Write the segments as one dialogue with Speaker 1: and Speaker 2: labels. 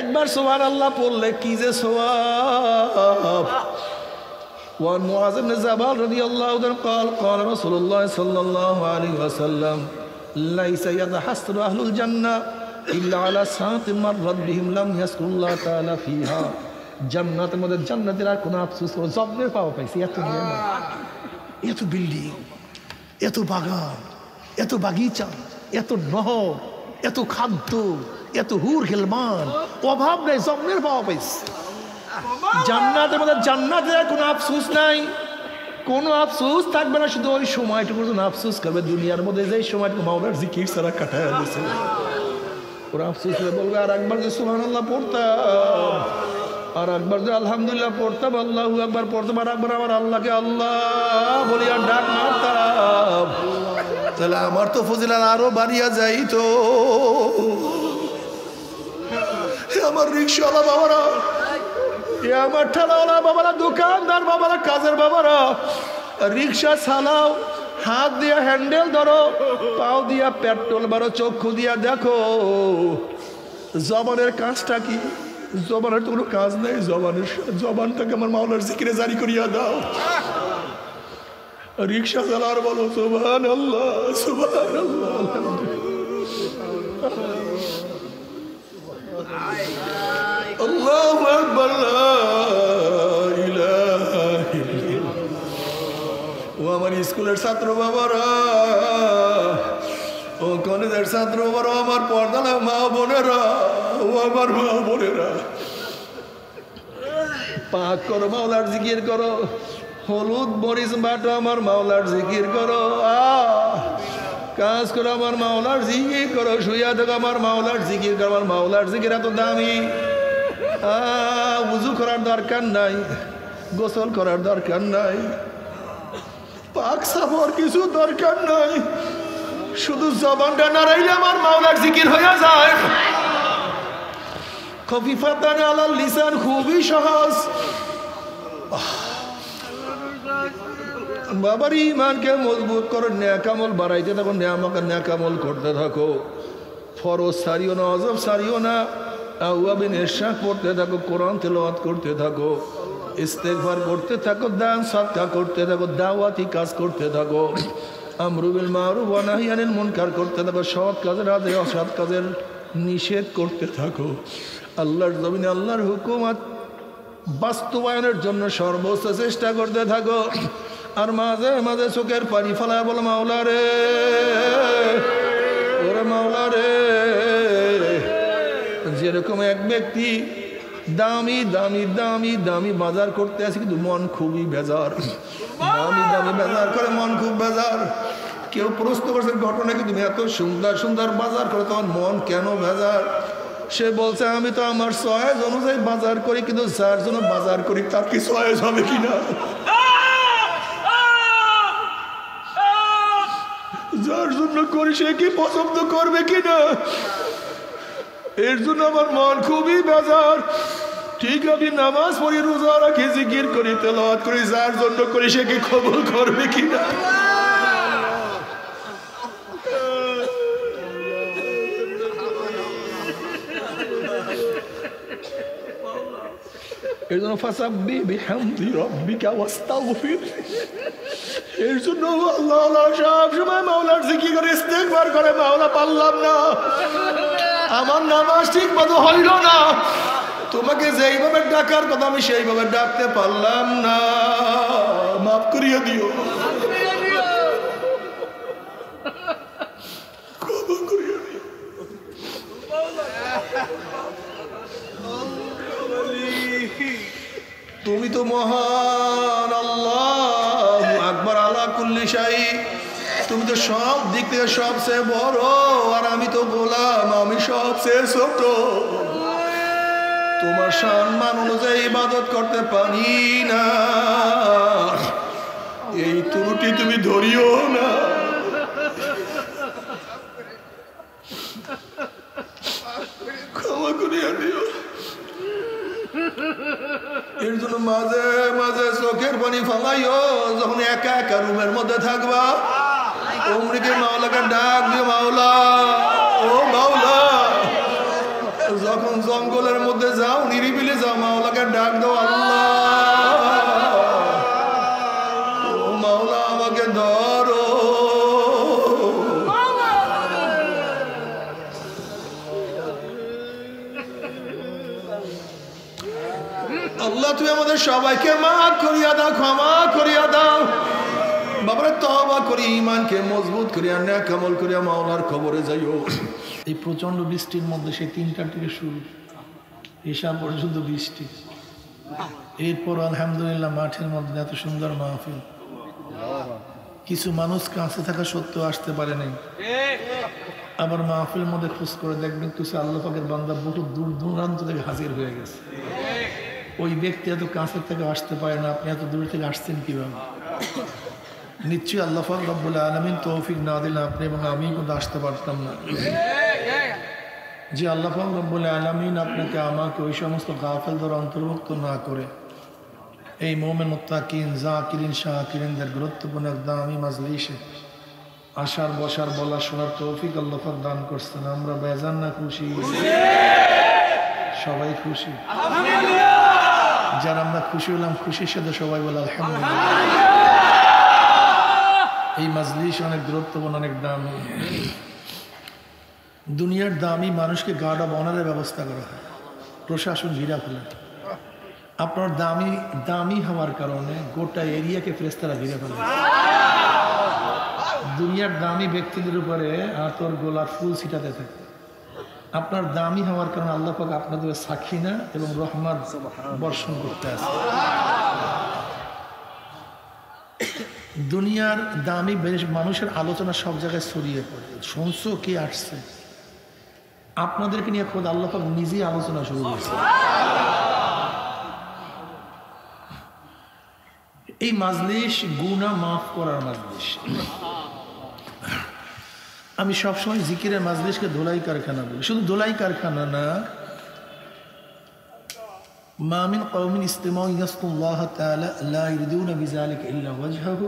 Speaker 1: একবার সুবহানাল্লাহ পড়লে কি যে সওয়াব। وعن معاذ بن جبل رضي الله عنه قال قال رسول الله صلى الله عليه وسلم ليس يتحسر أهل الجنة إلا على ساعة مرت بهم لم يذكر الله تعالى فيها। জান্নাতের মধ্যে জান্নাতীরা কোনো আফসোস করে জব্দের পাওয়া পাইছে। এত নিয়ামত, এত বিল্ডিং, এত বাগান, এত বাগিচা, এত নহর, এত খাদ্য, এত হুর হেলমান, অভাব নেই, জব্দের পাওয়া পাইছে। জান্নাতের মধ্যে জান্নাতের কোনো আফসোস নাই, কোনো আফসোস থাকবে না, শুধু ওই সময়টুকু আফসোস করবে। দুনিয়ার মধ্যে যে সময়টুকু মাওলার জিকির ছাড়া কাটায় দিয়েছে, ওরা আফসোস করে বলবে আর একবার যে সুবহানাল্লাহ পড়তাম, আর একবার যে আলহামদুলিল্লাহ পড়তাম, আল্লাহু আকবার পড়তাম, আর একবার আমার আল্লাহকে আল্লাহ বলি আর ডাক মারতাম, তাহলে আমার তো ফজিলত আরো বাড়িয়া যাইতো। আমার রিকশাওয়ালা বাবারা, আমার ঠেলাওয়ালা বাবারা, দোকানদার বাবারা, কাজের বাবারা, রিক্সা চালাও, হাত দিয়া হ্যান্ডেল ধরো, পাও দিয়া পেট্রোল মারো, চক্ষু দিয়া দেখো জবানের কাজটা কি। জবানের তো কোনো কাজ নেই, জবানটাকে আমার মাওলার জিকিরে জারি করিয়া দাও। রিক্সা চালার বলো সুবহানাল্লাহ, সুবহানাল্লাহ, আল্লাহু আকবার, লা ইলাহা ইল্লাল্লাহ। ও আমার স্কুলের ছাত্র বাবারা, ও কলেজের ছাত্র বাবারা, আমার পর্দানা মা বোনেরা, ও আমার মা বোনেরা, পাক করো, মাওলার জিকির করো, হলুদ মরিচ বাটো, আমার মাওলার জিকির করো, কাজ করো, আমার মাওলার জিকির করো, শুইয়া থাকো, আমার মাওলার জিকির করো। আমার মাওলার জিকির এত দামি, উযু করার দরকার নাই, গোসল করার দরকার নাই, পাক সাফর কিছু দরকার নাই, শুধু জবানটা নাড়াইলে আমার মাওলার জিকির হয়ে যায়। খফিফাতান আলাল লিসান, খুবই সহজ। বাবার ইমানকে মজবুত করো, নেক আমল বাড়াইতে থাকো, নেক আমল করতে থাকো, ফরজ সারিও না, অজব সারিও না, আওয়াবিন ইরশাদ পড়তে থাকো, কোরআন তেলাওয়াত করতে থাকো, ইস্তেগফার করতে থাকো, দান সাদকা করতে থাকো, দাওয়াতি কাজ করতে থাকো, আমরু বিল মারুফ ওয়া নাহই আনিল মুনকার করতে থাকো, সৎ কাজের আদেশ অসৎ কাজের নিষেধ করতে থাকো। আল্লাহর জমিনে আল্লাহর হুকুমত বাস্তবায়নের জন্য সর্বোচ্চ চেষ্টা করতে থাকো। আর মাঝে মাঝে চোখের পানি ফেলায় বলো মাওলা রে, ওরে মাওলা রে। যেরকম এক ব্যক্তি দামি দামি দামি দামি বাজার করতে আসে, কিন্তু মন খুবই বেজার, দামি দামি বাজার করে মন খুব বেজার। কেউ প্রশ্ন করছে ঘটনা কি তুমি এত সুন্দর সুন্দর বাজার করে তোমার মন কেন বেজার? সে বলছে আমি তো আমার চয়েস অনুযায়ী বাজার করি, কিন্তু যার জন্য বাজার করি তার কি চয়েস হবে কিনা, যার জন্য করি সে কি পছন্দ করবে কিনা, এর জন্য আমার মন খুবই বেজার। ঠিক আমি নামাজ পড়ি, রোজা রাখি, জিকির করি, তেলাওয়াত করি, যার জন্য করি সে কি কবুল করবে কিনা। এর জন্য ফাসাব্বিহ বিহামদি রাব্বিকা ওয়াস্তাগফির, এর জন্য আল্লাহ সব সময় মাওলার জিকির করে, ইস্তেগফার করে, মাওলা পারলাম না, আমার নামাজ ঠিক মতো হইল না, তোমাকে যেইভাবে ডাকার কথা আমি সেইভাবে ডাকতে পারলাম না, মাফ করিয়ে দিও, ক্ষমা করিয়ে দিও। তুমি তো মহান, আল্লাহু আকবার, আলা কুল্লি শাই, তুমি তো সব দিক থেকে সবচেয়ে বড়, আর আমি তো গোলাম, আমি সবচেয়ে ছোট, তোমার সম্মান অনুযায়ী ইবাদত করতে পারি না, এই ত্রুটি তুমি ধরিও না। ক্ষমা করিয়া দিও। এর জন্য মাঝে মাঝে চোখের পানি ফালাইও, যখন একা একা রুমের মধ্যে থাকবা, অমনিকে মাওলাকে ডাক দিও, মাওলা, ও মাওলা, যখন জঙ্গলের মধ্যে যাও, নিরিবিলি যাও, মাওলাকে ডাক দাও, আল্লাহ ও মাওলা আমাকে ধরো। আল্লাহ তুমি আমাদের সবাইকে মাফ করিয়া দাও, ক্ষমা করিয়া দাও। বাবারে তওবা করি, ঈমানকে মজবুত করিয়া নেক আমল করিয়া মাওলার কবরে যাইও। এই প্রচন্ড বৃষ্টির মধ্যে সেই 3টার থেকে শুরু, ঈশা পর্যন্ত বৃষ্টি। এরপর আলহামদুলিল্লাহ মাঠের মধ্যে এত সুন্দর মাহফিল। কিছু মানুষ কাছে থাকা সত্ত্বেও আসতে পারে নাই। আবার মাহফিলের মধ্যে খোঁজ করে দেখবেন কিছু আল্লাহ পাকের বান্দা বহু দূর দূরান্ত থেকে হাজির হয়ে গেছে। ওই ব্যক্তি এত কাছের থেকে আসতে পারে না, আপনি এত দূর থেকে আসছেন কিভাবে? নিশ্চয়ই আল্লাহ পাক রব্বুল আলামিন তৌফিক না দিলে আপনি এবং আমি কিন্তু আসতে পারতাম না। যে আল্লাহ পাক রব্বুল আলামিন আপনাকে আমাকে ওই সমস্ত গাফেলদের অন্তর্ভুক্ত না করে এই মুমিন মুত্তাকিন যাকিরিন শাকিরিনদের গুরুত্বপূর্ণ দামি মাজলিসে আসার বসার বলা শোনার তৌফিক আল্লাহ পাক দান করছেন। আমরা বেজান না খুশি? সবাই খুশি? যারা আমরা খুশি হলাম, খুশির সাথে সবাই বলে আলহামদুলিল্লাহ। এই মাজলিস অনেক গুরুত্বপূর্ণ, অনেক দামি। দুনিয়ার দামি মানুষকে গার্ড অফ অনারের ব্যবস্থা করা হয়, প্রশাসন ঘিরা ফেলে। আপনার দামি দামি হওয়ার কারণে গোটা এরিয়াকে ফেরেশতারা ঘিরে ফেলে। দুনিয়ার দামি ব্যক্তিদের উপরে আতর গোলাপ ফুল ছিটাতে থাকে। আপনার দামি হওয়ার কারণে আল্লাহ পাক আপনাদের সাকিনা এবং রহমত বর্ষণ করতে আসে। দুনিয়ার দামি মানুষের আলোচনা সব জায়গায় ছড়িয়ে পড়ে। শুনছো কে আসছে? আপনাদেরকে নিয়ে খোদ আল্লাহ পাক নিজেই আলোচনা শুরু করেছে। এই মাজলিস গুনাহ মাফ করার মাজলিস। আমি সবসময় জিকিরের মাজলিসকে ধোলাই কারখানা বলি। শুধু ধোলাই কারখানা না, মা মিন কওমিন ইজতামাউ ইয়াসকুল্লাহ তাআলা লা ইরিদুনা বিযালিকা ইল্লা ওয়াজহাহু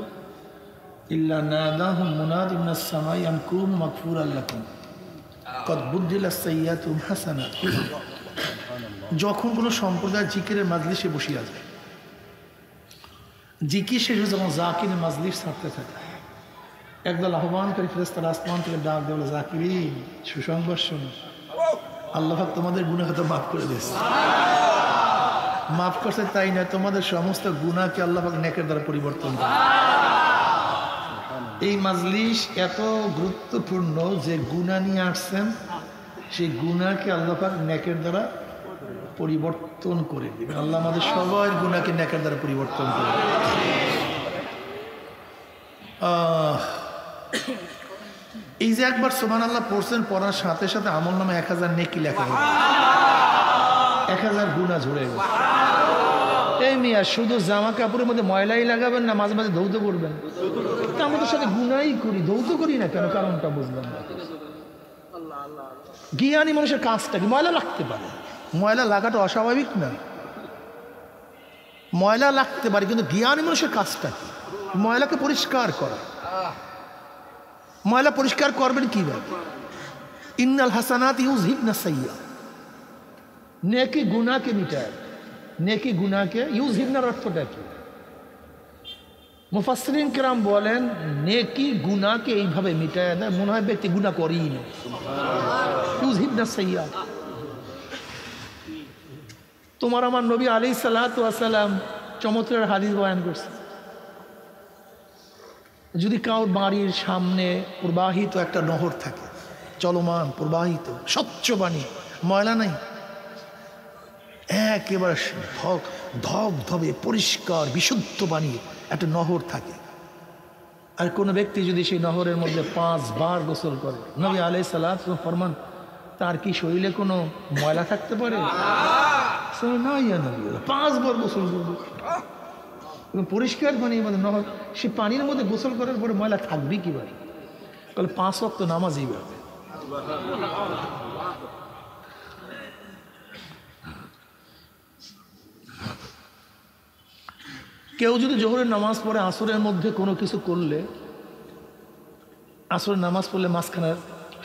Speaker 1: ইল্লা নাদাহুম মুনাদি মিনাস সামাই আন কুনু মাগফুরান লাকুম কদ বুদ্দিলাস সাইয়্যাতুম হাসানাত। যখন কোনো সম্প্রদায় জিকিরের মাজলিসে বসিয়া যায়, জিকির শেষে যখন জাকিরের মাজলিস ছাড়তে থাকে, একদল আহ্বানকারী ফেরেশতারা আসমান থেকে ডাক দেওয়া, জাকিরিন সুসংবাদ শোনো, আল্লাহ পাক তোমাদের গুনাহ খাতা মাফ করে দিয়েছে। মাফ করছে তাই না, তোমাদের সমস্ত গুনাহকে আল্লাহ পাক নেকের দ্বারা পরিবর্তন করে। এই মাজলিস এত গুরুত্বপূর্ণ যে গুনাহ নিয়ে আসছেন, সেই গুনাহকে আল্লাহ পাক নেকের দ্বারা পরিবর্তন করে দিবেন। আল্লাহ আমাদের সবার গুনাহকে নেকের দ্বারা পরিবর্তন করে। এই যে একবার সুবহানাল্লাহ পড়ছেন, পড়ার সাথে সাথে আমল নামে 1000 নেকি লেখা হবে, 1000 গুনাহ ঝরে গেছে। এই মিয়া শুধু জামা কাপড়ের মধ্যে ময়লাই লাগাবেন না, মাঝে মাঝে ধৌত করবেন। তা আমাদের সাথে গুনাহই করি, ধৌত করি না কেন? কারণটা বুঝলাম না। জ্ঞানী মানুষের কাজটা কি? ময়লা লাগতে পারে, ময়লা লাগাটা অস্বাভাবিক না। ময়লা লাগতে পারে, কিন্তু জ্ঞানী মানুষের কাজটা কি? ময়লাকে পরিষ্কার করা। ময়লা পরিষ্কার করবেন কিভাবে? ইন্নাল হাসানাত ইউযহিবনাস সাইয়্যাত। নেকি গুনাহকে মিটায়। নেকি গুনাহকে, ইউযহিবনার অর্থটা কি? মুফাসসিরিন কিরাম বলেন নেকি গুনাহকে এইভাবে মিটায় দেয়, মনে হয় ব্যক্তি গুনাহ করেই না। ইউযহিবনাস সাইয়্যাত। তোমার আমার নবী আলাইহিস সালাতু ওয়াস সালাম চমৎকার হাদিস বয়ান করছে। যদি কারোর বাড়ির সামনে প্রবাহিত একটা নহর থাকে, চলমান প্রবাহিত, স্বচ্ছ পানি, ময়লা নাই, একেবারে ধবধবে পরিষ্কার বিশুদ্ধ পানি একটা নহর থাকে, আর কোনো ব্যক্তি যদি সেই নহরের মধ্যে 5 বার গোসল করে, নবী আলাইহিস সালাতু ওয়াস সালাম ফরমান তার কি শরীরে কোনো ময়লা থাকতে পারে? না, ইয়া নবী, 5 বার গোসল করবে এবং পরিষ্কার পানির মধ্যে নহর, সে পানির মধ্যে গোসল করার পরে ময়লা থাকবে কিভাবে? তাহলে 5 ওয়াক্ত নামাজ এইভাবে। কেউ যদি জোহরের নামাজ পড়ে আসরের মধ্যে কোনো কিছু করলে, আসরের নামাজ পড়লে মাঝখানে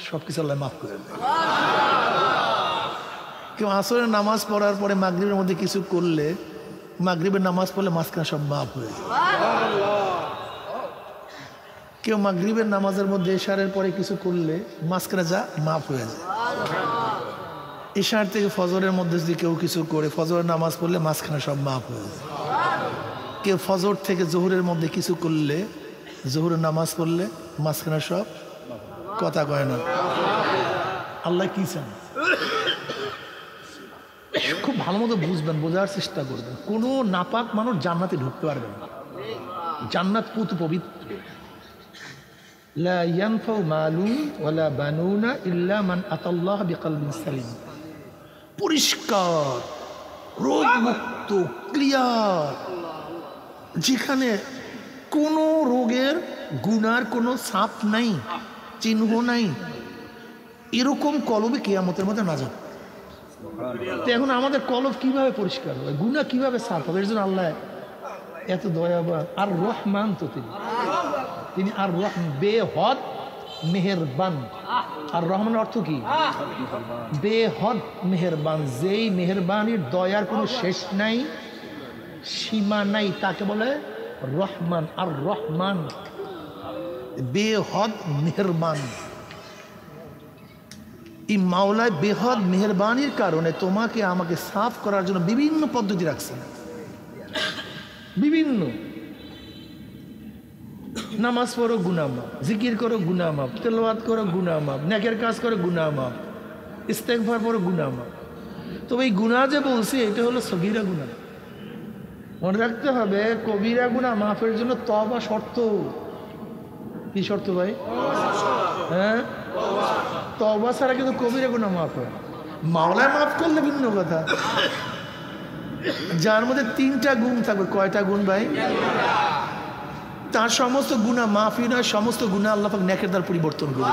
Speaker 1: সব কিছু আল্লাহ মাফ করে দেয়। কেউ আসরের নামাজ পড়ার পরে মাগরিবের মধ্যে কিছু করলে, মাগরিবের নামাজ পড়লে মাঝখানে সব মাফ হয়ে যায়। কেউ মাগরিবের নামাজের মধ্যে এশারের পরে কিছু করলে মাঝখানে যা মাফ হয়ে যায়। এশার থেকে ফজরের মধ্যে যদি কেউ কিছু করে ফজরের নামাজ পড়লে মাঝখানে সব মাফ হয়ে যায়। কেউ ফজর থেকে জোহরের মধ্যে কিছু করলে, জোহরের নামাজ পড়লে মাঝখানে সব, কথা কয় না। আল্লাহ কি চান খুব ভালো মতো বুঝবেন, বোঝার চেষ্টা করবেন। কোনো নাপাক মানুষ জান্নাতে ঢুকতে পারবে না। জান্নাত পুত পবিত্র। লা ইয়ানফাউ মালুন ওয়ালা বানুনা ইল্লা মান আতাল্লাহ বিকলবিন সালিম। পরিষ্কার, রোগ মুক্ত, ক্লিয়ার, যেখানে কোনো রোগের গুনার কোনো ছাপ নাই, চিহ্ন নাই, এরকম কলবে কিয়ামতের মধ্যে না যাবে। এখন আমাদের কলব কিভাবে পরিষ্কার হবে, গুনাহ কিভাবে সাফ হবে? এর জন্য আল্লাহ এত দয়াবান। আর রহমান তো তিনি আর বেহদ মেহেরবান। আর রহমানের অর্থ কি? বেহদ মেহেরবান। যেই মেহেরবানির দয়ার কোনো শেষ নাই, সীমা নাই, তাকে বলে রহমান। আর রহমান বেহদ মেহেরবান। এই মাওলায় বেহদ মেহেরবানির কারণে তোমাকে আমাকে সাফ করার জন্য বিভিন্ন পদ্ধতি রাখছেন। বিভিন্ন নামাজ পড়ো গুনাহ মাফ, জিকির করো গুনাহ মাফ, তেলাওয়াত করো গুনাহ মাফ, নেকের কাজ করো গুনাহ মাফ, ইস্তেগফার করো গুনাহ মাফ। তবে এই গুনাহ যে বলছি এটা হলো সগীরা গুনাহ। মনে রাখতে হবে কবিরা গুনাহ মাফের জন্য তওবা শর্ত। কি শর্ত ভাই? হ্যাঁ, তওবা ছাড়া কিন্তু কবিরা গুনাহ মাফ হয়। মাওলায় মাফ করলে ভিন্ন কথা। যার মধ্যে 3টা গুণ থাকবে, কয়টা গুণ ভাই? তার সমস্ত গুনাহ মাফই নয়, সমস্ত গুনাহ আল্লাহ পাক নেকের দ্বারা পরিবর্তন করে।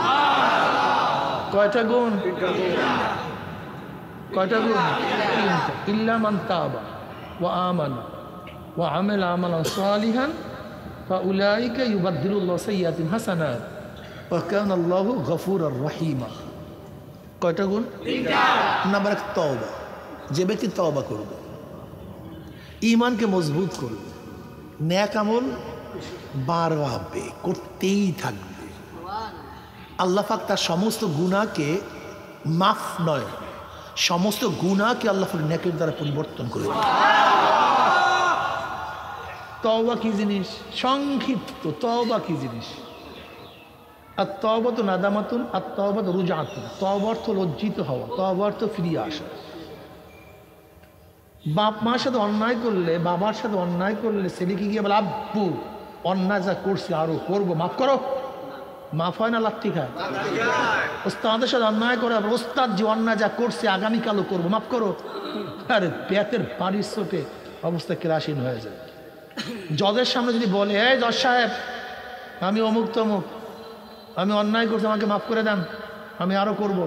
Speaker 1: কয়টা গুণ? কয়টা গুণ? 3টা। ইল্লা মান তাবা ওয়া আমানা ওয়া আমিলা আমালান সালিহান ফাউলাইকা ইউবাদদিলুল্লাহু সাইয়্যাতিহিম হাসানাত ওয়া কানা আল্লাহু গফুরুর রহিমা। কয়টা গুণ? 3টা। নাম্বার 1 তওবা। যে ব্যক্তি তওবা করবে, ঈমানকে মজবুত করবে, নেক আমল বাড়াবে, করতেই থাকবে, আল্লাহ পাক তার সমস্ত গুনাহকে মাফ নয়, সমস্ত গুনাহকে আল্লাহ পাক নেকের দ্বারা পরিবর্তন করে দেবে। তওবা কি জিনিস? সংক্ষিপ্ত তওবা কি জিনিস? আর তওবা তো নাদামাতুন, আর তওবা তো রুজাতুন। তওবা অর্থ লজ্জিত হওয়া, তওবা অর্থ ফিরিয়ে আসা। বাপ মার সাথে অন্যায় করলে, বাবার সাথে অন্যায় করলে ছেলেকে গিয়ে বলে আব্বু অন্যায় যা করছি আরো করবো, মাফ করো। মাফ হয় না, লাথি খায়। ওস্তাদের সাথে অন্যায় করে, ওস্তাদ যে অন্যায় যা করছে আগামীকালও করবো, মাফ করো। আরে পেটের বাড়ির চোটে অবস্থা কেরাসীন হয়ে যায়। জজের সামনে যদি বলে, এই জজ সাহেব আমি অমুক তমুক, আমি অন্যায় করছি, আমাকে মাফ করে দেন, আমি আরো করব।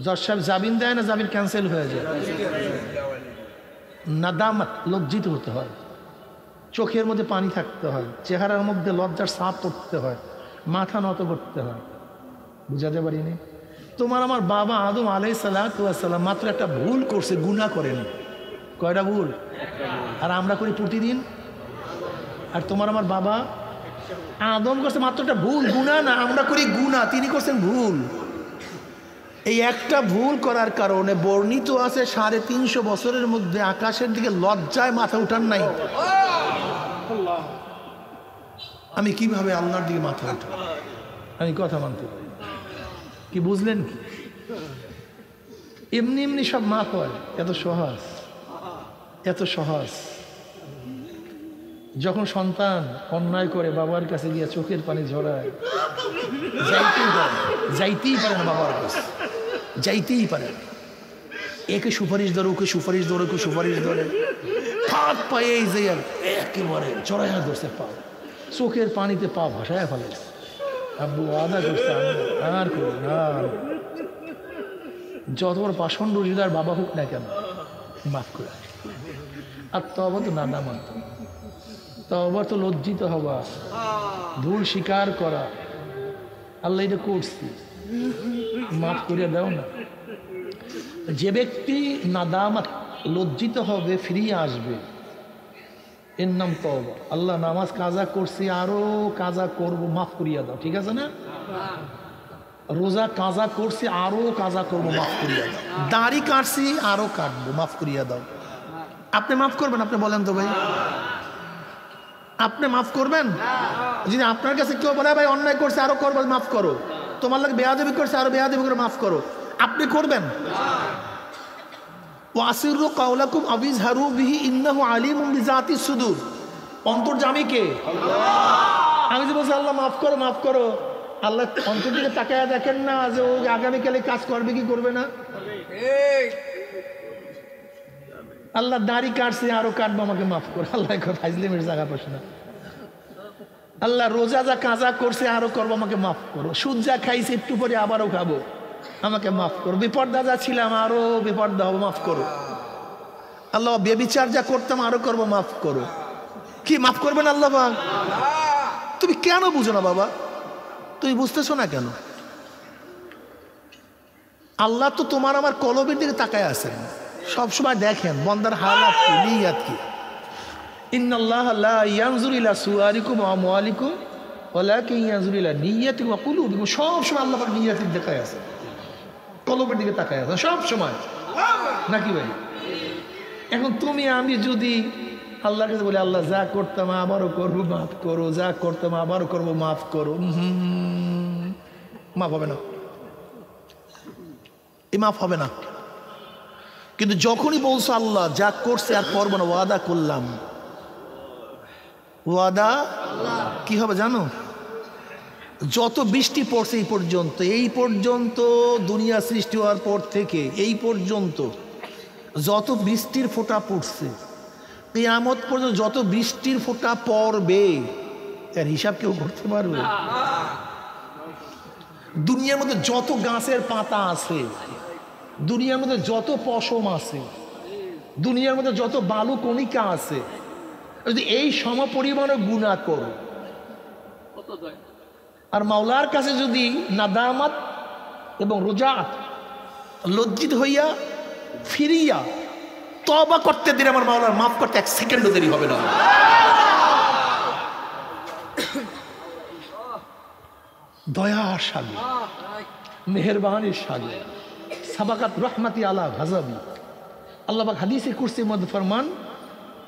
Speaker 1: জজ সাহেব জামিন দেয় না, জামিন ক্যান্সেল হয়ে যায়। নাদামাত, লজ্জিত হতে হয়, চোখের মধ্যে পানি থাকতে হয়, চেহারার মধ্যে লজ্জার ছাপ পড়তে হয়, মাথা নত করতে হয়। বুঝাতে পারিনি? তোমার আমার বাবা আদম আলাইহিস সালাম মাত্র একটা ভুল করছে, গুনাহ করেনি। কয়টা ভুল? আর আমরা করি প্রতিদিন। আর তোমার আমার বাবা আদম করছে মাত্র একটা ভুল, গুনাহ না। আমরা করি গুনাহ, তিনি করছেন ভুল। এই একটা ভুল করার কারণে বর্ণিত আছে 350 বছরের মধ্যে আকাশের দিকে লজ্জায় মাথা উঠান নাই। আমি কিভাবে আল্লাহর দিকে মাথা উঠাব? আমি কথা মানতে পারি। কি বুঝলেন? কি এমনি এমনি সব মাফ হয়? এত সহজ, এত সহজ। যখন সন্তান অন্যায় করে বাবার কাছে গিয়ে চোখের পানি ঝরায়, যাইতেই পারে না বাবার কাছে, যাইতেই পারে না। একে সুপারিশ ধরে, ওকে সুপারিশ ধরে, ওকে সুপারিশ ধরে, হাত পায়ে এই যে একেবারে চড়াইয়া ধরছে, পা চোখের পানিতে পা ভাসায় ফেলে। আব্বু আদা করছে, আর করুন না। যত বড় পাষণ্ড হৃদয়ের বাবা হোক না কেন, মাফ করে। আর তওবা তো নাদামাত, তওবা তো লজ্জিত হওয়া, ভুল স্বীকার করা, আল্লাহ এটা করছি, মাফ করে দাও না। যে ব্যক্তি নাদামাত লজ্জিত হবে ফিরিয়ে আসবে এর নাম তওবা। আল্লাহ নামাজ কাজা করছি আরো কাজা করব, মাফ করিয়া দাও, ঠিক আছে না? রোজা কাজা করছি আরো কাজা করব, মাফ করিয়া দাও। দাড়ি কাটছি আরো কাটবো, মাফ করিয়া দাও। আপনি মাফ করবেন? আপনি বলেন তো ভাই, আপনি মাফ করবেন? যদি আপনার কাছে কেউ বলে ভাই অন্যায় করছে আরো করবো, মাফ করো, তোমার লাগে বেয়াদবি করছে আরো বেয়াদবি করে মাফ করো, আপনি করবেন? ওয়াসিরু কাওলাকুম আবিজহারু বিহি ইন্নাহু আলিমুম বিজাতিস সুদূর। অন্তর্যামী কে? আমি যে বলছি আল্লাহ মাফ করো মাফ করো, আল্লাহ অন্তর দিকে তাকায় দেখেন না যে ও আগামীকালে কাজ করবে কি করবে না? আল্লাহ দাড়ি কাটছে আরো কাটবো, আমাকে মাফ করো। আল্লাহ ফাইজলিমের জায়গা পাস না। আল্লাহ রোজা যা কাজা করছে আরো করবো, আমাকে মাফ করো। সুদ যা খাইছে একটু পরে আবারও খাবো, আমাকে মাফ করো। বিপর্দা যা ছিলাম আরো বিপর্দা হবো, মাফ করো। আল্লাহ বেবিচার যা করতাম আরো করবো, মাফ করো। কি মাফ করবেন আল্লাহ? তুমি কেন বুঝো না বাবা? তুমি বুঝতেছো না কেন? আল্লাহ তো তোমার আমার কলবের দিকে তাকায় আছেন, সবসময় দেখেন বন্দার হালাত কি, নিয়াত কি। ইন্নাল্লাহ লা ইয়ানজুরু ইলা সুওয়ারিকুম ওয়া আমওয়ালিকুম ওয়ালাকিন ইয়ানজুরু ইলা নিয়াতিকুম ওয়া কুলুবিকুম। সবসময় আল্লাহ পাক নিয়াতের দিকে তাকায় আছে, কলবের দিকে তাকায় আছে সব সময়, নাকি ভাই? এখন তুমি আমি যদি আল্লাহর কাছে বলি আল্লাহ যা করতাম আবারও করবো, মাফ করো, যা করতাম আবারও করবো, মাফ করো, মাফ হবে না, এই মাফ হবে না। কিন্তু যখনই বলছো আল্লাহ যা করছে আর করবো না, ওয়াদা করলাম, ওয়াদা কি হবে জানো? যত বৃষ্টি পড়ছে এই পর্যন্ত দুনিয়া সৃষ্টি হওয়ার পর থেকে এই পর্যন্ত যত বৃষ্টির ফোঁটা পড়ছে, কিয়ামত পর্যন্ত যত বৃষ্টির ফোঁটা পড়বে এর হিসাব কেউ করতে পারবে? দুনিয়ার মধ্যে যত গাছের পাতা আছে, দুনিয়ার মধ্যে যত পশম আছে, দুনিয়ার মধ্যে যত বালু কণিকা আছে, যদি এই সমপরিমাণে গুনাহ করো আর মাওলার কাছে যদি নাদামাত এবং রোজাত লজ্জিত হইয়া ফিরিয়া তওবা করতে দিলে আমার মাওলার মাফ করতে এক সেকেন্ডও দেরি হবে না। দয়ার সাগর, মেহেরবানির সাগর, সাবাকাত রহমাতি আলা গাজাবি। আল্লাহ পাক হাদিসে কুরসির মধ্যে ফরমান,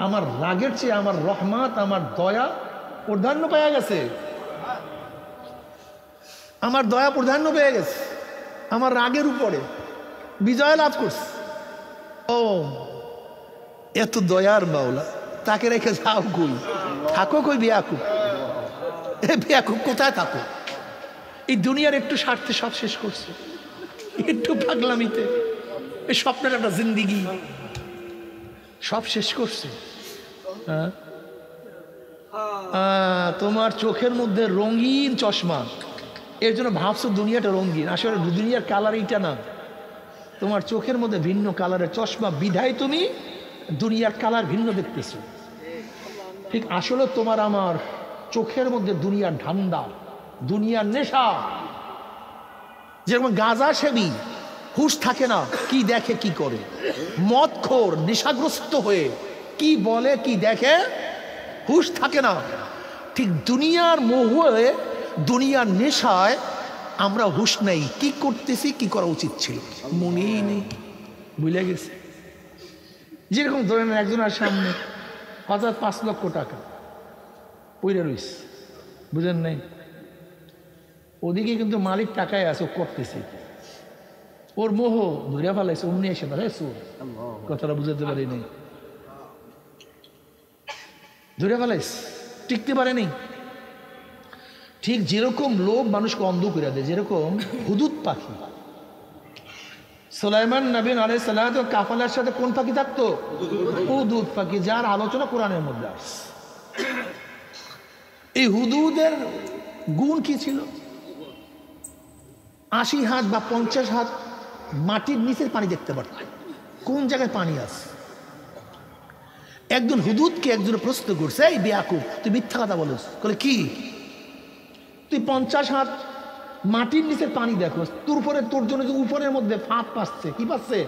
Speaker 1: আমার রাগের চেয়ে আমার রহমত, আমার দয়া প্রাধান্য পেয়ে গেছে, আমার দয়া প্রাধান্য পেয়ে গেছে আমার রাগের উপরে, বিজয় লাভ করছে। ও এত দয়ার মাওলা, তাকে রেখে যাও কই? থাকো কই বেয়াকুব? এ বেয়াকুব কোথায় থাকো? এই দুনিয়ার একটু স্বার্থে সব শেষ করছে, একটু পাগলামিতে, এই স্বপ্নের একটা জিন্দিগি সব শেষ করছে। তোমার চোখের মধ্যে রঙিন চশমা, এর জন্য ভাবছো দুনিয়াটা রঙিন, আসলে দুনিয়ার কালার এইটা না, তোমার চোখের মধ্যে ভিন্ন কালারের চশমা, বিধায় তুমি দুনিয়ার কালার ভিন্ন দেখতেছো। ঠিক আসলে তোমার আমার চোখের মধ্যে দুনিয়ার ধান্দা, দুনিয়ার নেশা। যেরকম গাঁজা সেবী হুঁশ থাকে না, কি দেখে কি করে, মদখোর নেশাগ্রস্ত হয়ে কি বলে কি দেখে হুঁশ থাকে না, ঠিক দুনিয়ার মোহে দুনিয়ার নেশায় আমরা হুঁশ নেই, কি করতেছি কি করা উচিত ছিল মনেই নেই, ভুলে গেছি। যেরকম ধরেন একজনের সামনে 5 লক্ষ টাকা পইরা রইছে, বুঝেন নাই? ওদিকে কিন্তু মালিক টাকায় আছে, ও করতেছে, ওর মোহ ধরে ফেলাইছে, অমনি এসে ফেলাইছে, কথাটা বুঝাতে পারি নাই, ধরে ফেলাইছে, টিকতে পারে নাই। ঠিক যেরকম লোভ মানুষকে অন্ধ করে দেয়, যেরকম হুদুদ পাখি, সুলাইমান নবী আলাইহিস সালাম কাফেলার সাথে কোন পাখি থাকতো? হুদুদ পাখি, যার আলোচনা কোরআনের মধ্যে আসছে। এই হুদুদের গুণ কি ছিল? 80 হাত বা 50 হাত মাটির নিচের পানি দেখতে পারত, কোন জায়গায় পানি আছে। একজন হুদুদকে একজন প্রশ্ন করছে, এই বেয়াকুব তুই মিথ্যা কথা বলিস, বলে কি তুই 50 হাত মাটির নিচের পানি দেখো, তোর উপরে, তোর জন্য যে উপরের মধ্যে ফাঁদ পাচ্ছে, কি পাচ্ছে?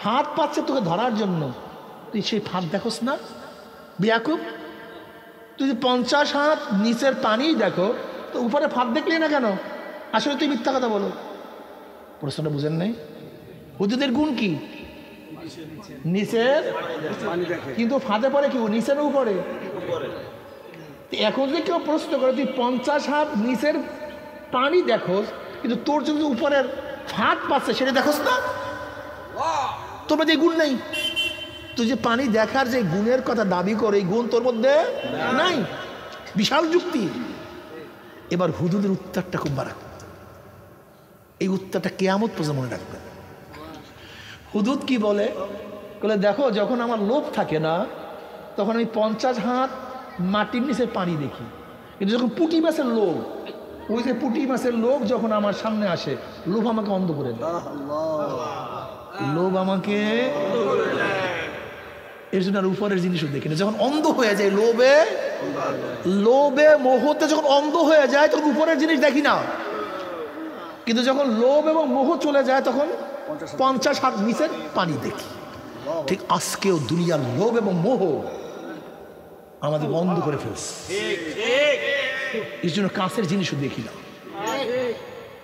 Speaker 1: ফাঁদ পাচ্ছে তোকে ধরার জন্য। তুই সেই ফাঁদ দেখোস না বিয়াকুব? তুই যে 50 হাত নিচের পানি দেখো, তো উপরে ফাঁদ দেখলি না কেন? আসলে তুই মিথ্যা কথা বলো। প্রশ্নটা বুঝেন নাই? হুজুদের গুণ কি? নিচের, কিন্তু ফাঁদে পড়ে কি নিচের উপরে? এখন যদি কেউ প্রশ্ন করে তুই 50 হাত নিচের পানি দেখোস, কিন্তু তোর যদি উপরের ফাঁদ পাচ্ছে সেটা দেখোস না, তোর মধ্যে গুণ নেই। তুই যে পানি দেখার যে গুণের কথা দাবি করে, এই গুণ তোর মধ্যে নাই। বিশাল যুক্তি। এবার হুদুদের উত্তরটা খুব মারাত্মক। এই উত্তরটা কিয়ামত পর্যন্ত মনে রাখবেন। হুদুদ কি বলে? বলে দেখো, যখন আমার লোভ থাকে না তখন আমি 50 হাত মাটির নিচে পানি দেখি, কিন্তু যখন পুঁটি মাছের লোভ, ওই যে পুঁটি মাছের লোভ যখন আমার সামনে আসে, লোভ আমাকে অন্ধ করে দেয়। লোভ আমাকে, এর জন্য আর উপরের জিনিসও দেখি না। যখন অন্ধ হয়ে যায় লোভে, লোভে মোহতে যখন অন্ধ হয়ে যায় তখন উপরের জিনিস দেখি না, কিন্তু যখন লোভ এবং মোহ চলে যায় তখন 50 হাত নিচের পানি দেখি। ঠিক আজকেও দুনিয়ার লোভ এবং মোহ আমাদের বন্ধ করে ফেলছে, এই জন্য কাছের জিনিসও দেখি না।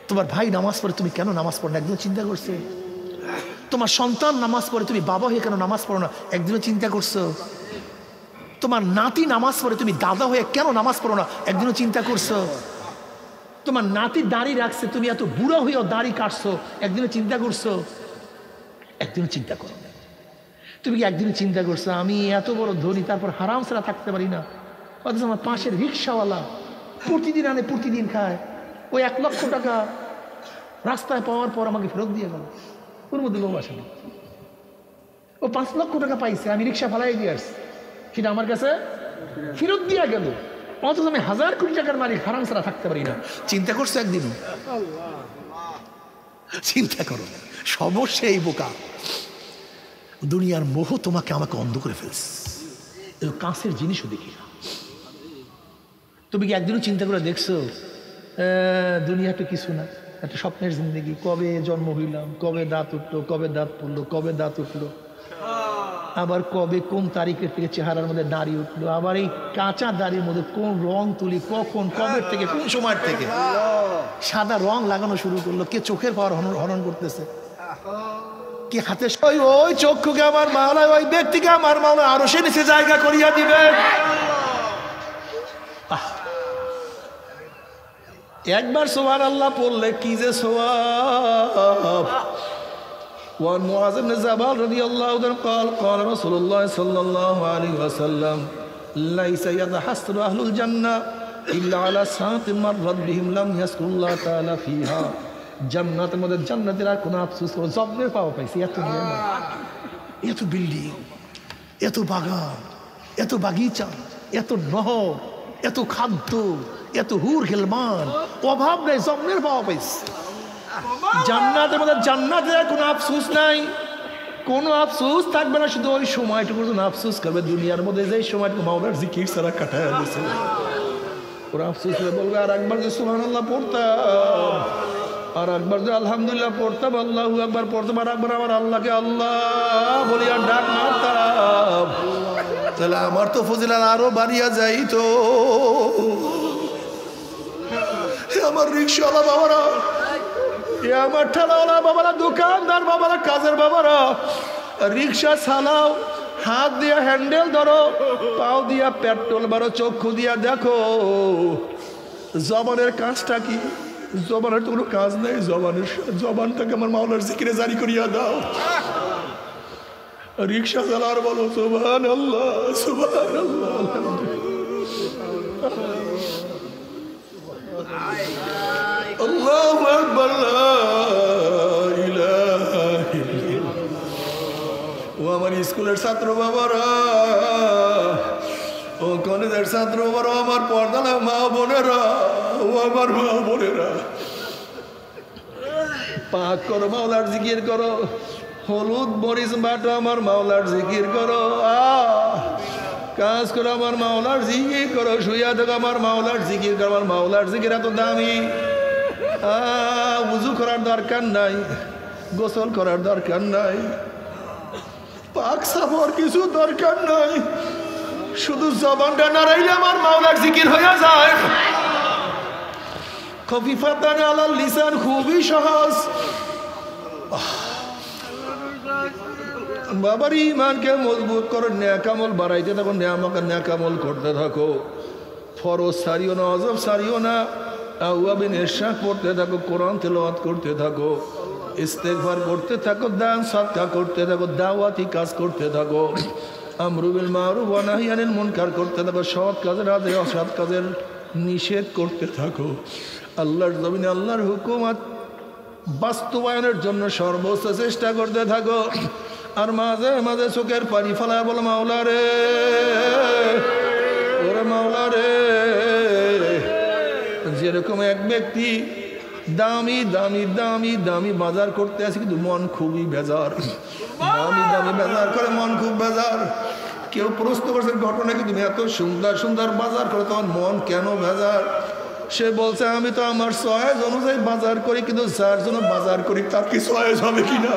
Speaker 1: তোমার ভাই নামাজ পড়ে, তুমি কেন নামাজ পড়ো না? একদিন চিন্তা করছো? তোমার সন্তান নামাজ পড়ে, তুমি বাবা হয়ে কেন নামাজ পড়ো না? একদিনও চিন্তা করছো? তোমার নাতি নামাজ পড়ে, তুমি দাদা হয়ে কেন নামাজ পড়ো না? একদিনও চিন্তা করছো? তোমার নাতি দাড়ি রাখছে, তুমি এত বুড়া হয়েও দাড়ি কাটছো, একদিনও চিন্তা করছো? একদিনও চিন্তা করো না। তুমি কি একদিনও চিন্তা করছো আমি এত বড় ধনী, তারপর হারাম ছাড়া থাকতে পারি না? অথচ আমার পাশের রিক্সাওয়ালা প্রতিদিন আনে, প্রতিদিন খায়, ওই 1 লক্ষ টাকা রাস্তায় পাওয়ার পর আমাকে ফেরত দিয়ে গেল। ওর মধ্যে লোভ আসে না। ও 5 লক্ষ টাকা পাইছে, আমি রিক্সা ফালাই দিয়ে আসছি, সেটা আমার কাছে ফেরত দিয়ে গেল। অথচ আমি 1000 কোটি টাকার মালিক, হারাম ছাড়া থাকতে পারি না। চিন্তা করছো একদিন? চিন্তা করো না। সমস্যা এই বোকা, দুনিয়ার মোহ তোমাকে আমাকে অন্ধ করে ফেলছে। কাছের জিনিসও দেখি না। তুমি কি একদিনও চিন্তা করে দেখছো দুনিয়া তো কিছু না, একটা স্বপ্নের জিন্দগি? কবে জন্ম হইলাম, কবে দাঁত উঠলো, কবে দাঁত পড়লো, কবে দাঁত উঠলো, আবার কবে কোন তারিখের থেকে চেহারার মধ্যে দাড়ি উঠলো, আবার এই কাঁচা দাড়ির মধ্যে কোন রং তুলি, কখন, কবে থেকে, কোন সময় থেকে সাদা রং লাগানো শুরু করলো, কে চোখের পাওয়ার হরণ করতেছে, কি হাতে ওই চক্ষুকে আমার মাওলা, ওই ব্যক্তিকে আমার মাওলা আরো সে নিচে জায়গা করিয়া দিবে। একবার সুবহানাল্লাহ পড়লে কি যে সওয়াব। وعن معاذ بن جبل رضي الله عنه قال قال رسول الله صلى الله عليه وسلم ليس يتحسر أهل الجنة إلا على ساعة مرت بهم لم يذكروا الله تعالى فيها। জান্নাতের মধ্যে জান্নাতের আর কোনো আফসোস করে জব্দের পাওয়া পাইছে। এত এত বিল্ডিং, এত বাগান, এত বাগিচা, এত নহর, এত খাদ্য, এত হুর গেলমান, অভাব নেই, জব্দের পাওয়া পাইছে। জান্নাতের মধ্যে জান্নাতের কোনো আফসোস নাই, কোনো আফসোস থাকবে না, শুধু ওই সময়টুকু আফসোস করবে। দুনিয়ার মধ্যে যে সময়টুকু মাওলার জিকির ছাড়া কাটায় দিয়েছে, ওরা আফসোস করে বলবে আর একবার যে সুবহানাল্লাহ পড়তাম, আর একবার যে আলহামদুলিল্লাহ পড়তাম, আল্লাহু আকবার পড়তাম, আর একবার আমার আল্লাহকে আল্লাহ বলি আর ডাক মারতাম, তাহলে আমার তো ফজিলত আরো বাড়িয়া যাইতো। আমার রিক্সাওয়ালা বাবারা, আমার ঠেলাওয়ালা বাবারা, দোকানদার বাবারা, কাজের বাবারা, রিক্সা চালাও, হাত দিয়া হ্যান্ডেল ধরো, পাও দিয়া পেট্রোল মারো, চক্ষু দিয়া দেখো জবানের কাজটা কি। জবানের তো কোনো কাজ নেই, জবানটাকে আমার মাওলার জিকিরে জারি করিয়া দাও। রিক্সা চালার বলো সুবহানাল্লাহ, সুবহানাল্লাহ, আল্লাহু আকবার, লা ইলাহা ইল্লাল্লাহ। ও আমার স্কুলের ছাত্র বাবারা, ও কলেজের ছাত্র বাবারা, আমার পর্দানা মা বোনেরা, ও আমার মা বোনেরা, পাক করো, মাওলার জিকির করো, হলুদ মরিচ বাটো, আমার মাওলার জিকির করো, কাজ করো, আমার মাওলার জিকির করো, শুইয়া থাকো, আমার মাওলার জিকির করো। আমার মাওলার জিকির এত দামি, উযু করার দরকার নাই, গোসল করার দরকার নাই, পাক সাফর কিছু দরকার নাই, শুধু জবানটা নাড়াইলে আমার মাওলার জিকির হয়ে যায়। খফিফাতান আলাল লিসান, খুবই সহজ। বাবার ইমানকে মজবুত করো, নেক আমল বাড়াইতে থাকো, নেক আমল করতে থাকো, ফরজ সারিও না, অজব সারিও না, আওয়াবিন ইরশাদ পড়তে থাকো, কোরআন তেলাওয়াত করতে থাকো, ইস্তেগফার করতে থাকো, দান সাদকা করতে থাকো, দাওয়াতি কাজ করতে থাকো, আমরু বিল মারুফ ওয়া নাহই আনিল মুনকার করতে থাকো, সৎ কাজের আদেশ অসৎ কাজের নিষেধ করতে থাকো। আল্লাহর জমিনে আল্লাহর হুকুমত বাস্তবায়নের জন্য সর্বোচ্চ চেষ্টা করতে থাকো। আর মাঝে মাঝে চোখের পানি ফেলা বলো, মাওলা রে, ওরে মাওলা রে। যেরকম এক ব্যক্তি দামি দামি দামি দামি বাজার করতে আসে, কিন্তু মন খুবই বেজার, দামি দামি বাজার করে মন খুব বেজার। কেউ প্রশ্ন করছে ঘটনা কি, তুমি এত সুন্দর সুন্দর বাজার করে তোমার মন কেন বেজার? সে বলছে, আমি তো আমার চয়েস অনুযায়ী বাজার করি, কিন্তু যার জন্য বাজার করি তার কি চয়েস হবে কিনা,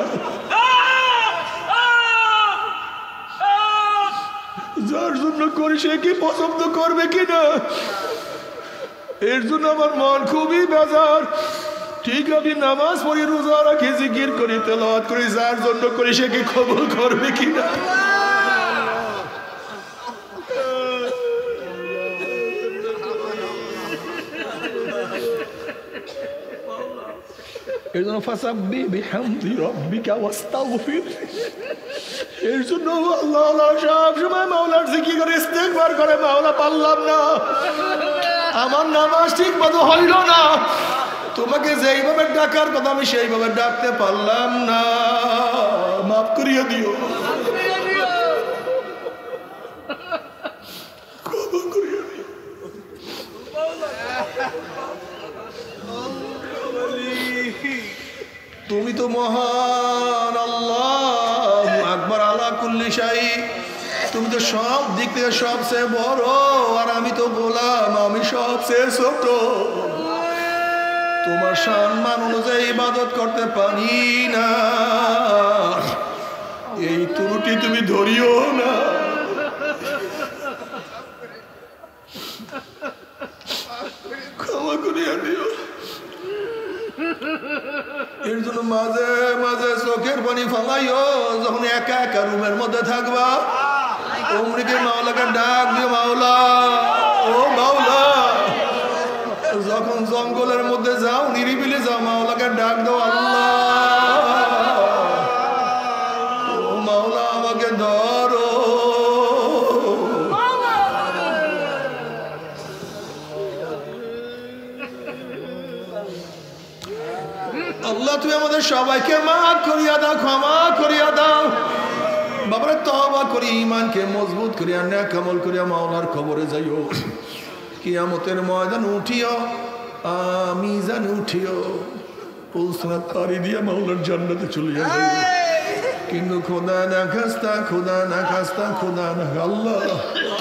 Speaker 1: যার জন্য করি সে কি পছন্দ করবে কিনা, এর জন্য আমার মন খুবই বেজার। ঠিক আমি নামাজ পড়ি, রোজা রাখি, জিকির করি, তেলাওয়াত করি, যার জন্য করি সে কি কবুল করবে কিনা। এর জন্য ফাসাব্বিহ বিহামদি রাব্বিকা ওয়াস্তাগফির, এর জন্য আল্লাহ সব সময় মাওলার জিকির করে, ইস্তেগফার করে, মাওলা পারলাম না, আমার নামাজ ঠিক মতো হইল না, তোমাকে যেইভাবে ডাকার কথা আমি সেইভাবে ডাকতে পারলাম না, মাফ করিয়ে দিও, ক্ষমা করিয়ে দিও। তুমি তো মহান, আল্লাহু আকবার, আলা কুল্লি শাই, তুমি তো সব দিক থেকে সবচেয়ে বড়, আর আমি তো গোলাম, আমি সবচেয়ে ছোট, তোমার সম্মান অনুযায়ী ইবাদত করতে পারি না, এই ত্রুটি তুমি ধরিও না। ক্ষমা করিয়া দিও। এর জন্য মাঝে মাঝে চোখের পানি ফালাইও, যখন একা একা রুমের মধ্যে থাকবা, অমনিকে মাওলাকে ডাক দিও, মাওলা, ও মাওলা। যখন জঙ্গলের মধ্যে যাও, নিরিবিলি যাও, মাওলাকে ডাক দাও, আল্লাহ, ও মাওলা আমাকে ধরো। আল্লাহ তুমি আমাদের সবাইকে মাফ করিয়া দাও, ক্ষমা করিয়া দাও। বাবারে তওবা করি, ঈমানকে মজবুত করিয়া, নেক আমল করিয়া মাওলার কবরে যাইও। কিয়ামতের ময়দান উঠিও, মিজান উঠিও, পুলসরাত পাড়ি দিয়া মাওলার জান্নাতে চলিয়া যাইও। কিন্তু খোদা না খাস্তা, খোদা না খাস্তা, খোদা না, আল্লাহ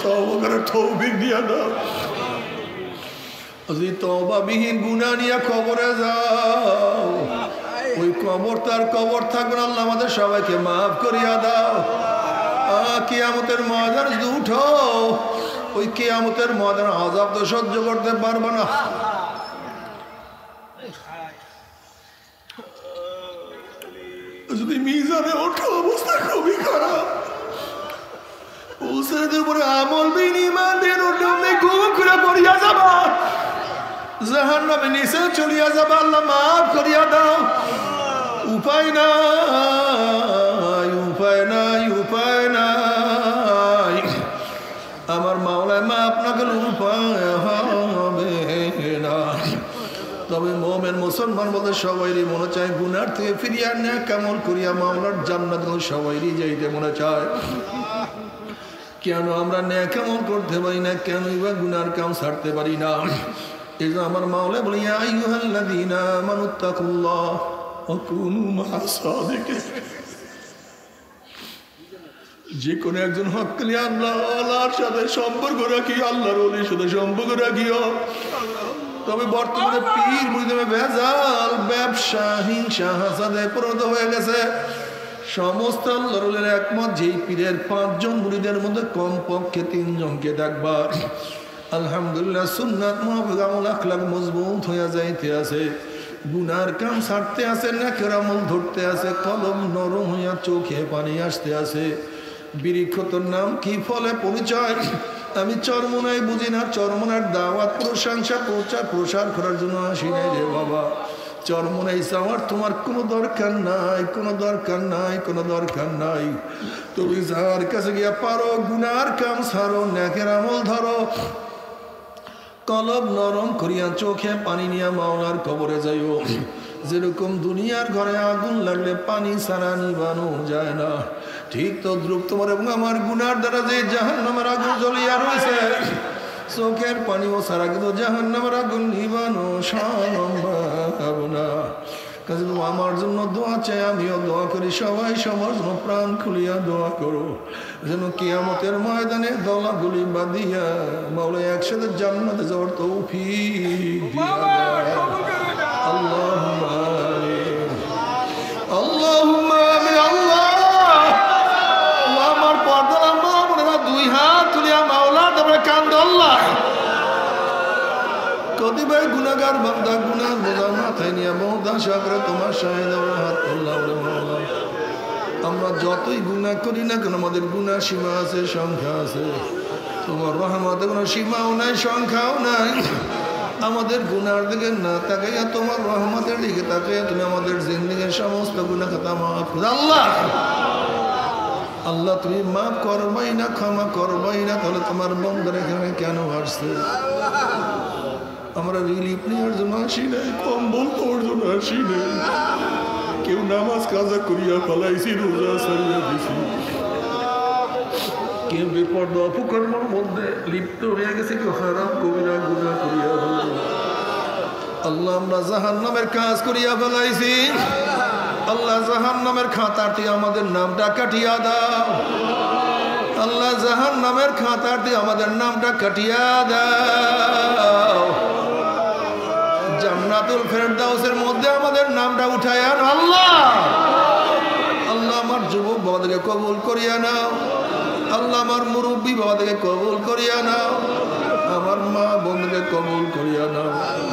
Speaker 1: তওবা করে তৌফিক দিয়া দাও। যদি তওবাবিহীন গুনাহ নিয়ে কবরে যাও, ওই কবর তার কবর থাকবে না, আল্লাহ আমাদের সবাইকে মাফ করিয়া দাও। কিয়ামতের ময়দান যদি উঠো, ওই কিয়ামতের ময়দান আযাব তো সহ্য করতে পারবে না। যদি মিজানে ওঠো, অবস্থা খুবই খারাপ, উসরাতের উপরে আমল বিন ঈমান দিয়ে উঠলে ঘুম করে পড়িয়া যাবা, জাহান্নামে নিচে চলিয়া যাবা। আল্লাহ মাফ করিয়া দাও। উপায় নাই, উপায় নাই, উপায় নাই, আমার মাওলায় মাফ না করলে উপায় হবে না। তবে মুমিন মুসলমান বলতে সবাইরই মনে চায় গুনার থেকে ফিরিয়া, নেক আমল করিয়া মাওলার জান্নাত সবাইরই যাইতে মনে চায়। কেন আমরা নেক আমল করতে পারি না, কেনই বা গুনার কাম ছাড়তে পারি না? এই যে আমার মাওলা বলি, ইয়া আইয়ুহাল্লাযীনা আমানুত্তাকুল্লাহ ওয়া কুনু মা'আস সাদিকিন। যে কোনো একজন হক্কানি আল্লাহর সাথে সম্পর্ক রাখি, আল্লাহর ওলির সাথে সম্পর্ক রাখিও, তবে বর্তমানে পীর মুরিদে ভেজাল, ব্যবসা, হিংসা, হাসাদে পরিণত হয়ে গেছে। সমস্ত আল্লাহর একমত, যেই পীরের 5 জন মুরিদের মধ্যে কমপক্ষে 3 জনকে দেখবা আলহামদুলিল্লাহ সুন্নাত মুতাবিক আমল আখলাক মজবুত হয়ে যাইতে আছে, গুনার কাম ছাড়তে আছে, নেকের আমল ধরতে আছে, কলম নরম হইয়া চোখে পানি আসতে আছে। বৃক্ষ তোর নাম কি, ফলে পরিচয় আমি চরমনাই বুঝি না। চরমনার দাওয়াত, প্রশংসা, প্রচার করার জন্য আসি নাই রে বাবা। চরমনাই চাওয়ার তোমার কোনো দরকার নাই, কোনো দরকার নাই, কোনো দরকার নাই। তুমি যার কাছে গিয়া পারো গুনার কাম ছাড়ো, নেকের আমল ধরো, কলব নরম করিয়া চোখে পানি নিয়া মাওলার কবরে যাইও। যেরকম দুনিয়ার ঘরে আগুন লাগলে পানি ছাড়া নিবানো যায় না, ঠিক তদ্রুপ তোমার এবং আমার গুনার দ্বারা যে জাহান্নামের আগুন জ্বলিয়া রয়েছে, চোখের পানিও ছাড়া কিন্তু জাহান্নামের আগুন নিবানো সম্ভব না। কাজে আমার জন্য দোয়া চাই, আমিও দোয়া করি, সবাই সবার জন্য প্রাণ খুলিয়া দোয়া করো, যেন কিয়ামতের ময়দানে দলাগুলি বাঁধিয়া মাওলা একসাথে জান্নাতে যাওয়ার তৌফিক দিয়া দেয়। আল্লাহুম্মা আমিন, আল্লাহুম্মা আমিন। আল্লাহ আমার পর্দার মা বোনেরা 2 হাত তুলিয়া মাওলা তারপরে কান্দ। আল্লাহ কতিপয় গুনাহগার বান্দা গুনাহ বোঝা মাথায় নিয়ে মওদা সাগরে তোমার শাহেদ হাত তুললাম রে মাওলা। আমরা যতই গুনাহ করি না কেন আমাদের গুনাহ সীমা আছে, সংখ্যা আছে। তোমার রহমতে কোনো সীমাও নাই, সংখ্যাও নাই। আমাদের গুনার দিকে না তাকাইয়া তোমার রহমতের দিকে তাকাইয়া তুমি আমাদের জিন্দেগীর সমস্ত গুনাহ খাতা মাফ করো। আল্লাহ আল্লাহ তুমি মাফ করবাই না, ক্ষমা করবাই না, তাহলে তোমার বন্ধুর এখানে কেন আসছে? আমরা রিলিফ নেওয়ার জন্য আসি নাই, কম্বল পাওয়ার জন্য আসি নাই। কেউ নামাজ কাজা করিয়া ফেলাইছি, রোজা সারিয়া দিছি, কেউ বেপরদা অপকর্মের মধ্যে লিপ্ত হয়ে গেছে, কেউ হারাম কবিরা গুনাহ করিয়া ফেলল। আল্লাহ আমরা জাহান্নামের কাজ করিয়া ফেলাইছি। আল্লাহ জাহান্নামের খাতাটি আমাদের নামটা কাটিয়া দাও। আল্লাহ জাহান্নামের খাতাটি আমাদের নামটা কাটিয়া দাও। জান্নাতুল ফেরদাউসের মধ্যে আমাদের নামটা উঠায় আনো। আল্লাহ আল্লাহ আমার যুবক বাবাদেরকে কবুল করিয়া নাও। আল্লাহ আমার মুরব্বী বাবাদেরকে কবুল করিয়া নাও। আমার মা বোনদেরকে কবুল করিয়া নাও।